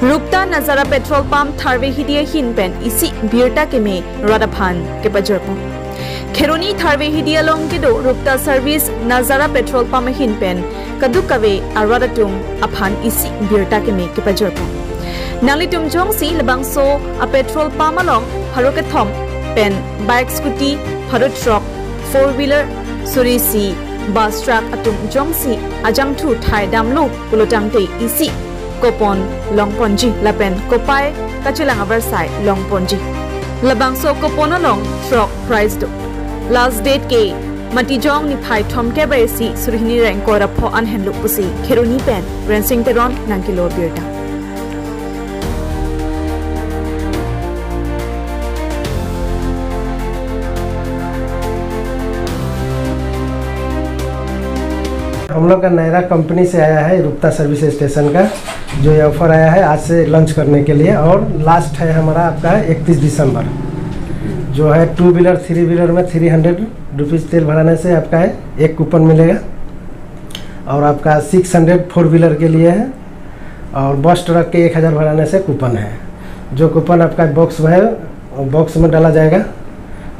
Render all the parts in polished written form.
Rupta Nazara petrol pump tharve hidia hinpen isi Birta keme radaphan ke pajarpo. Kheroni tharve hidia long ke do Rupta service Nazara petrol pump hinpen kadukave aradatum aphan isi Birta keme ke pajarpo. Nangli tumjong si labangso a petrol pump along haroke thom pen bike scooty harot truck 4-wheeler surisi bus truck atum jongsi ajangthu thai damlu kulotangte isi kopon longponji lapen kopai kachelang avarsai longponji labangso kopon along truck price do last date ke matijong ni phai thom ke besi surhini rank ko rapho anhenlu pusi kheroni pen rensing teron nangkilo Birta. हम लोग का नया company से आया है रुप्ता service station का जो ये ऑफर आया है आज से लॉन्च करने के लिए और लास्ट है हमारा आपका 31 दिसंबर जो है 2 व्हीलर 3 व्हीलर में 300 रुपीज़ तेल भराने से आपका है एक कूपन मिलेगा और आपका 600 4 व्हीलर के लिए है और बस ट्रक के 1000 भराने से कूपन है जो कूपन आपका बॉक्स है बॉक्स में डाला जाएगा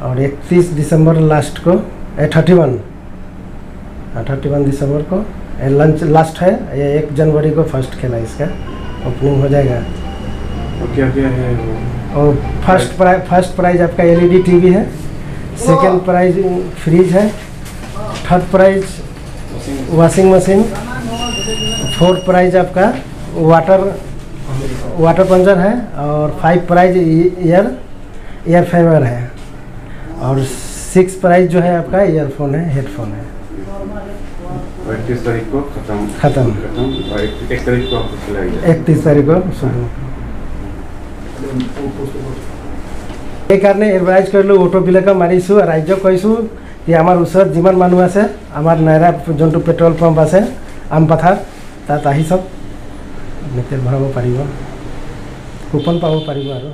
और 31 दिसंबर लास्ट को 31 दिसंबर को लंच लास्ट है ये 1 जनवरी को फर्स्ट खेला इसका ओपनिंग हो जाएगा। और क्या क्या है और फर्स्ट प्राइज आपका LED टीवी है, सेकंड प्राइज फ्रिज है, third prize washing machine, fourth prize आपका वाटर पंजर है और 5 प्राइज ईयर फेवर है और 6 प्राइज जो है आपका ईयरफोन है हेडफोन है। 31 तारीख को खत्म और 1 तारीख को आपको खिलाएंगे 31 तारीख को এই কারণে এডভাইজ করলো অটো বিলাকে মারিছো রাজ্য কইছো যে আমার ওচৰত যিমান মানুহ আছে আমাৰ নাইৰা যোনটো পেট্ৰল পাম্প আছে আমপাথাৰ তাত আহি সব তেল ভৰাব পাৰিব কুপন পাব পাৰিব আৰু